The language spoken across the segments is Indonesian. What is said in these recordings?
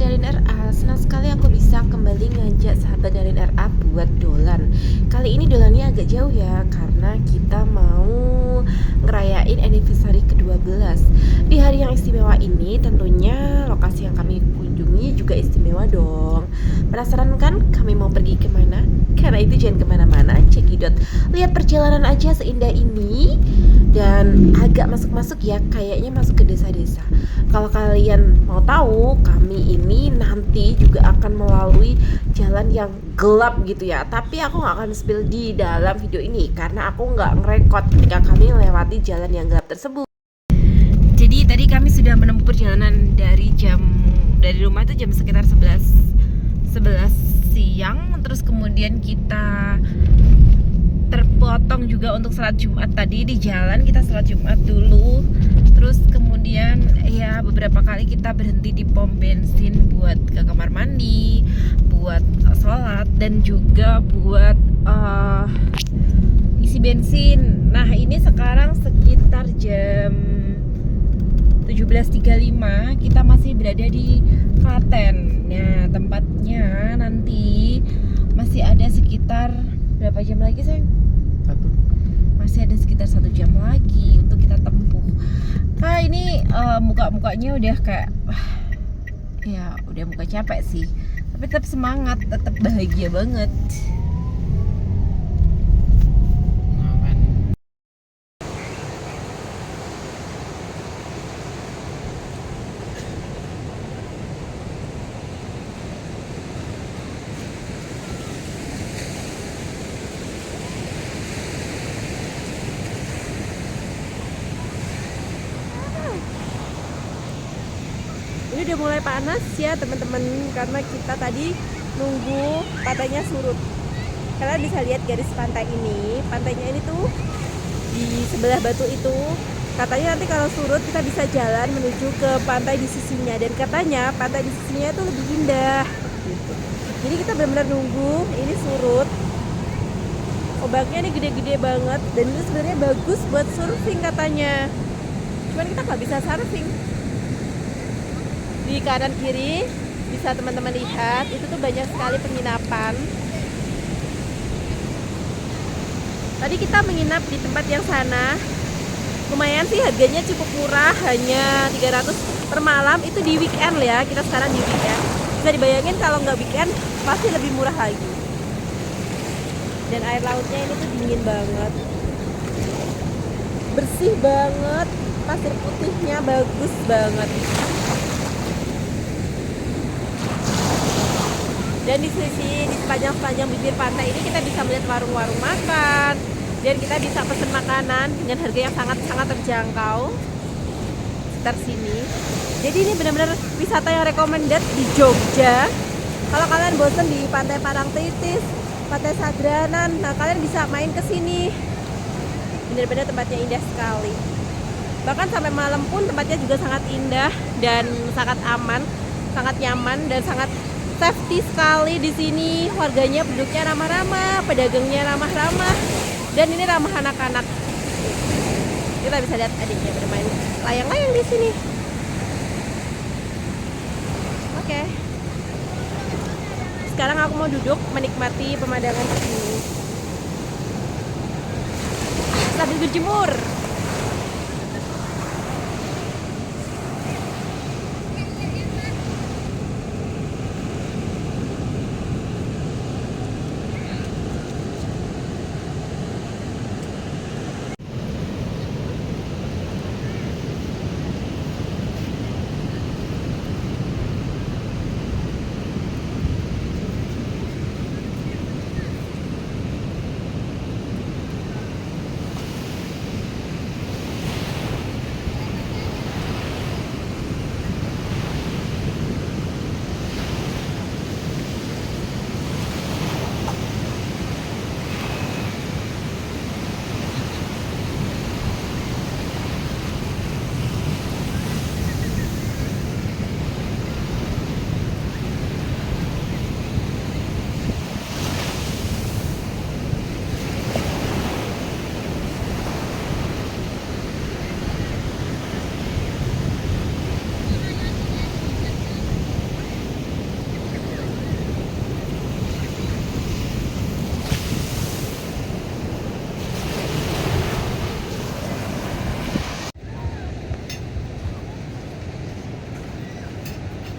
Darin RA. Senang sekali aku bisa kembali ngajak sahabat Darin RA buat dolan. Kali ini dolannya agak jauh ya, karena kita mau ngerayain anniversary ke-12. Di hari yang istimewa ini tentunya lokasi yang kami kunjungi juga istimewa dong. Penasaran kan kami mau pergi kemana? Karena itu jangan kemana-mana, cekidot. Lihat perjalanan aja seindah ini. Dan agak masuk-masuk ya, kayaknya masuk ke desa-desa. Kalau kalian mau tahu, kami ini nanti juga akan melalui jalan yang gelap gitu ya. Tapi aku nggak akan spill di dalam video ini karena aku nggak ngerekod ketika kami melewati jalan yang gelap tersebut. Jadi tadi kami sudah menempuh perjalanan dari rumah itu jam sekitar 11 siang. Terus kemudian kita terpotong juga untuk sholat Jumat. Tadi di jalan kita sholat Jumat dulu, terus kemudian ya beberapa kali kita berhenti di pom bensin buat ke kamar mandi, buat sholat dan juga buat isi bensin. Nah ini sekarang sekitar jam 17.35, kita masih berada di Klaten. Nah tempatnya nanti masih ada sekitar berapa jam lagi sayang? Masih ada sekitar 1 jam lagi untuk kita tempuh. Nah ini muka-mukanya udah kayak ya udah muka capek sih, tapi tetap semangat, tetap bahagia banget. Ini udah mulai panas ya teman-teman, karena kita tadi nunggu pantainya surut. Kalian bisa lihat garis pantai ini, pantainya ini tuh di sebelah batu itu. Katanya nanti kalau surut kita bisa jalan menuju ke pantai di sisinya, dan katanya pantai di sisinya itu lebih indah gitu. Jadi kita benar-benar nunggu ini surut. Ombaknya ini gede-gede banget dan itu sebenarnya bagus buat surfing katanya. Cuman kita nggak bisa surfing. Di kanan kiri bisa teman-teman lihat itu tuh banyak sekali penginapan. Tadi kita menginap di tempat yang sana, lumayan sih harganya cukup murah, hanya 300 per malam. Itu di weekend ya, kita sekarang di weekend. Bisa dibayangin kalau nggak weekend pasti lebih murah lagi. Dan air lautnya ini tuh dingin banget, bersih banget, pasir putihnya bagus banget. Dan di sepanjang bibir pantai ini kita bisa melihat warung-warung makan, dan kita bisa pesen makanan dengan harga yang sangat-sangat terjangkau sekitar sini. Jadi ini benar-benar wisata yang recommended di Jogja. Kalau kalian bosen di Pantai Parangtritis, Pantai Sadranan, nah kalian bisa main ke sini. Benar-benar tempatnya indah sekali. Bahkan sampai malam pun tempatnya juga sangat indah dan sangat aman, sangat nyaman dan sangat safety sekali di sini. Warganya, penduduknya ramah-ramah, pedagangnya ramah-ramah, dan ini ramah anak-anak. Kita bisa lihat adiknya bermain layang-layang di sini. Oke. Sekarang aku mau duduk menikmati pemandangan di sini sambil berjemur.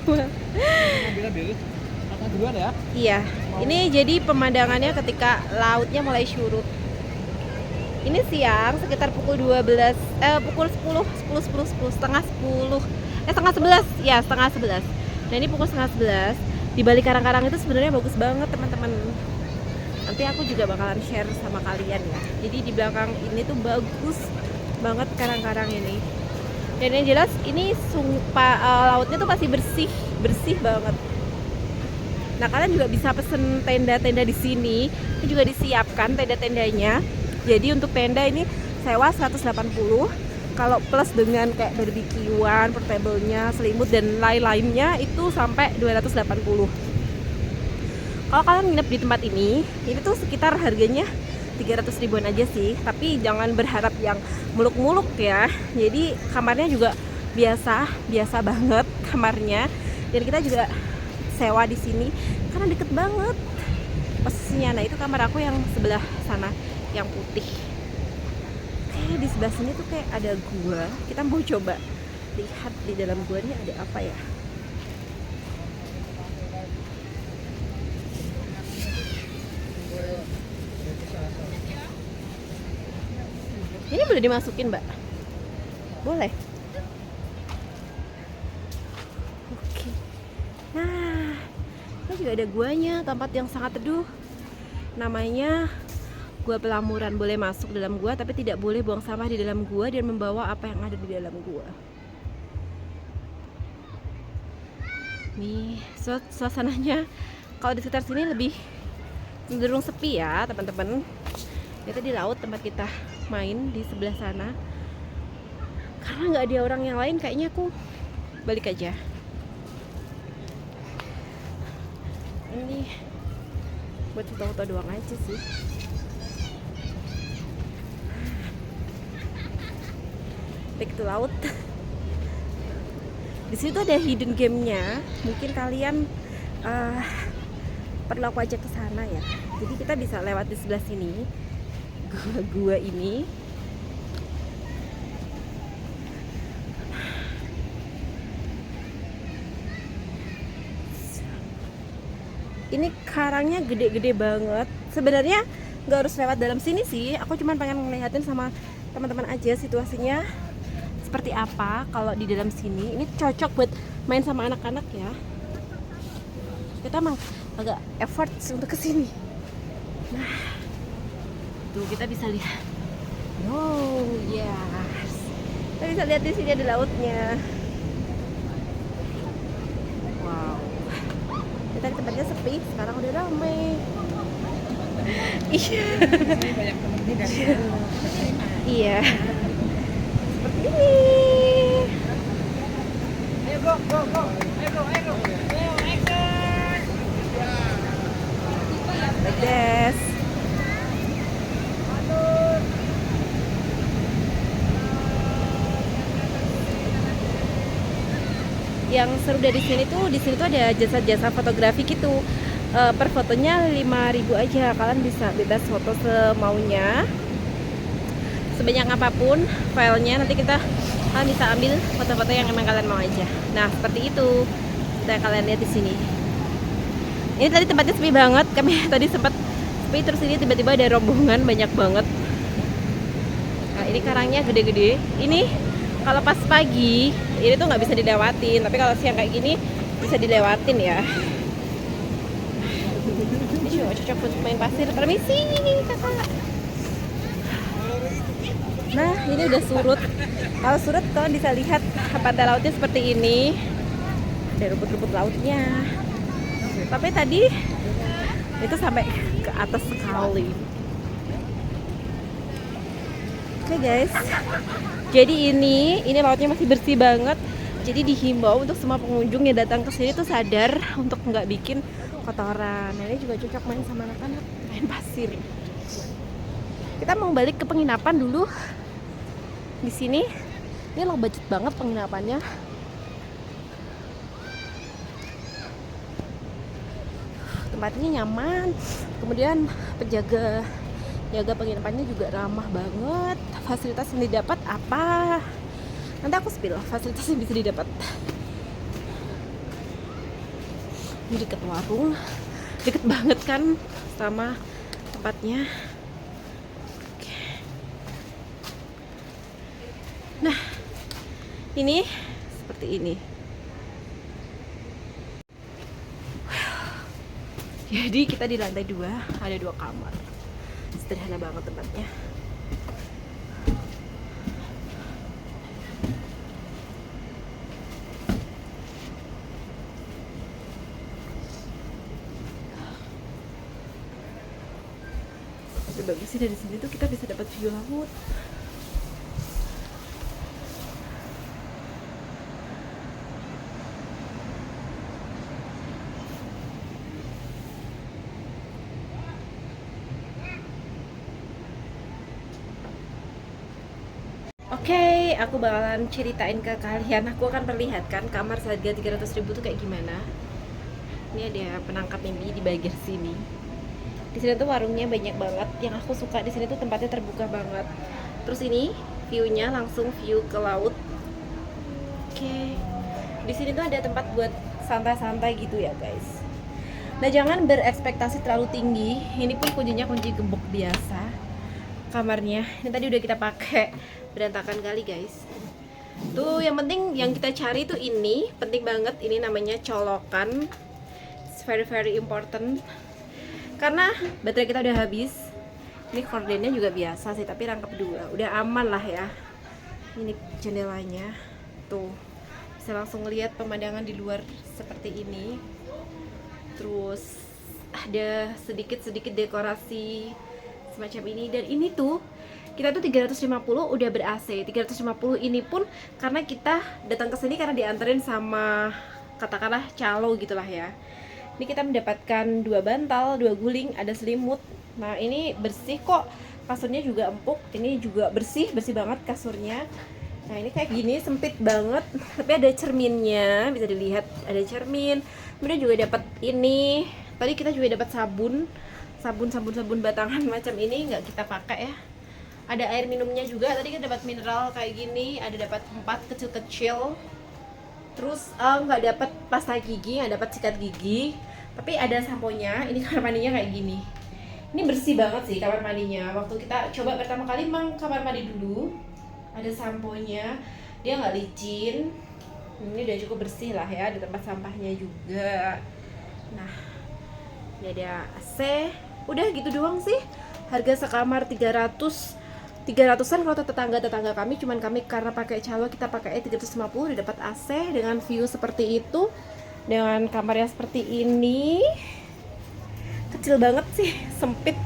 Ambil angka duluan ya. Iya, ini jadi pemandangannya ketika lautnya mulai surut. Ini siang sekitar pukul 12, pukul 10, 10, 10, 10, setengah 10, setengah 11, ya setengah 11. Nah ini pukul setengah 11. Di balik karang-karang itu sebenarnya bagus banget teman-teman. Nanti aku juga bakalan share sama kalian ya. Jadi di belakang ini tuh bagus banget karang-karang ini. Dan yang jelas ini lautnya tuh masih bersih, bersih banget. Nah kalian juga bisa pesen tenda-tenda di sini. Ini juga disiapkan tenda-tendanya. Jadi untuk tenda ini sewa 180. Kalau plus dengan kayak barbekyuan, portable-nya, selimut dan lain-lainnya itu sampai 280. Kalau kalian nginep di tempat ini tuh sekitar harganya 300 ribuan aja sih. Tapi jangan berharap yang muluk-muluk ya. Jadi kamarnya juga biasa banget kamarnya. Dan kita juga sewa di sini karena deket banget posisinya. Nah itu kamar aku yang sebelah sana yang putih. Kayak di sebelah sini tuh kayak ada gua. Kita mau coba lihat di dalam guanya ada apa ya. Ini boleh dimasukin, Mbak? Boleh. Oke. Nah, ini juga ada guanya, tempat yang sangat teduh. Namanya Gua Pelamuran. Boleh masuk dalam gua tapi tidak boleh buang sampah di dalam gua dan membawa apa yang ada di dalam gua. Nih, suasananya kalau di sekitar sini lebih cenderung sepi ya, teman-teman. Itu di laut tempat kita main di sebelah sana. Karena nggak ada orang yang lain, kayaknya aku balik aja. Ini buat foto-foto doang aja sih. Back to laut. Di situ ada hidden game-nya. Mungkin kalian perlu aku ajak ke sana ya. Jadi kita bisa lewat di sebelah sini. Gua ini. Ini karangnya gede-gede banget. Sebenarnya nggak harus lewat dalam sini sih. Aku cuma pengen ngeliatin sama teman-teman aja situasinya seperti apa kalau di dalam sini. Ini cocok buat main sama anak-anak ya. Kita emang agak effort untuk kesini. Nah, tuh kita bisa lihat. Oh yes, kita bisa lihat di sini ada lautnya. Wow. Tadi tempatnya sepi, sekarang udah ramai. Iya. Banyak temennya kan. Iya. Seperti ini. Ayo go. Ayo action. Like this. Yang seru dari sini tuh, di sini tuh ada jasa-jasa fotografi gitu. Per fotonya 5.000 aja. Kalian bisa bebas foto semaunya. Sebanyak apapun filenya, nanti kalian bisa ambil foto-foto yang emang kalian mau aja. Nah, seperti itu. Kita kalian lihat di sini. Ini tadi tempatnya sepi banget. Kami tadi sempat sepi, terus ini tiba-tiba ada rombongan banyak banget. Nah, ini karangnya gede-gede. Ini kalau pas pagi ini tuh nggak bisa dilewatin, tapi kalau siang kayak gini bisa dilewatin ya. Ini juga cocok untuk main pasir. Permisi kakak. Nah ini udah surut. Kalau surut kalian bisa lihat pantai lautnya seperti ini. Ada rumput-rumput lautnya. Tapi tadi itu sampai ke atas sekali. Oke guys, jadi ini lautnya masih bersih banget. Jadi dihimbau untuk semua pengunjung yang datang ke sini tuh sadar untuk nggak bikin kotoran. Nah, ini juga cocok main sama anak-anak, main pasir. Kita mau balik ke penginapan dulu. Di sini, ini low budget banget penginapannya. Tempatnya nyaman. Kemudian penjaga penginapannya juga ramah banget. Fasilitas yang didapat apa? Nanti aku spill fasilitas yang bisa didapat. Ini deket warung, deket banget kan sama tempatnya. Oke. Nah, ini seperti ini. Jadi kita di lantai 2, ada 2 kamar. Sederhana banget tempatnya. Tapi bagus sih dari sini tuh kita bisa dapat view laut. Oke, aku bakalan ceritain ke kalian. Aku akan perlihatkan kamar seharga 300.000 tuh kayak gimana. Ini ada penangkap mimpi di bagian sini. Di sini tuh warungnya banyak banget. Yang aku suka di sini tuh tempatnya terbuka banget. Terus ini view-nya langsung view ke laut. Oke. Di sini tuh ada tempat buat santai-santai gitu ya, guys. Nah, jangan berekspektasi terlalu tinggi. Ini pun kuncinya kunci gembok biasa. Kamarnya ini tadi udah kita pakai, berantakan kali guys. Tuh yang penting yang kita cari tuh ini penting banget, ini namanya colokan. It's very very important karena baterai kita udah habis. Ini kordennya juga biasa sih tapi rangkap 2, udah aman lah ya. Ini jendelanya tuh bisa langsung lihat pemandangan di luar seperti ini. Terus ada sedikit dekorasi semacam ini, dan ini tuh kita tuh 350 udah ber-AC. 350 ini pun karena kita datang ke sini karena dianterin sama katakanlah calo gitulah ya. Ini kita mendapatkan 2 bantal, 2 guling, ada selimut. Nah, ini bersih kok. Kasurnya juga empuk. Ini juga bersih banget kasurnya. Nah, ini kayak gini sempit banget, tapi ada cerminnya, bisa dilihat ada cermin. Kemudian juga dapat ini. Tadi kita juga dapat sabun batangan macam ini, nggak kita pakai ya. Ada air minumnya juga, tadi kita dapat mineral kayak gini, ada dapat 4 kecil-kecil. Terus nggak dapat pasta gigi, nggak dapat sikat gigi, tapi ada samponya. Ini kamar mandinya kayak gini. Ini bersih banget sih kamar mandinya. Waktu kita coba pertama kali memang kamar mandi dulu, ada samponya, dia nggak licin. Ini udah cukup bersih lah ya, ada tempat sampahnya juga. Nah, ini ada AC. Udah gitu doang sih. Harga sekamar 300-an kalau tetangga kami, cuman kami karena pakai calo kita pakai 350 udah dapat AC dengan view seperti itu. Dengan kamar yang seperti ini. Kecil banget sih, sempit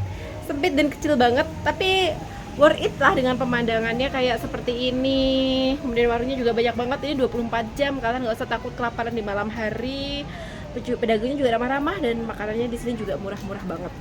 dan kecil banget, tapi worth it lah dengan pemandangannya kayak seperti ini. Kemudian warungnya juga banyak banget, ini 24 jam, kalian nggak usah takut kelaparan di malam hari. Pedagangnya juga ramah-ramah dan makanannya di sini juga murah-murah banget.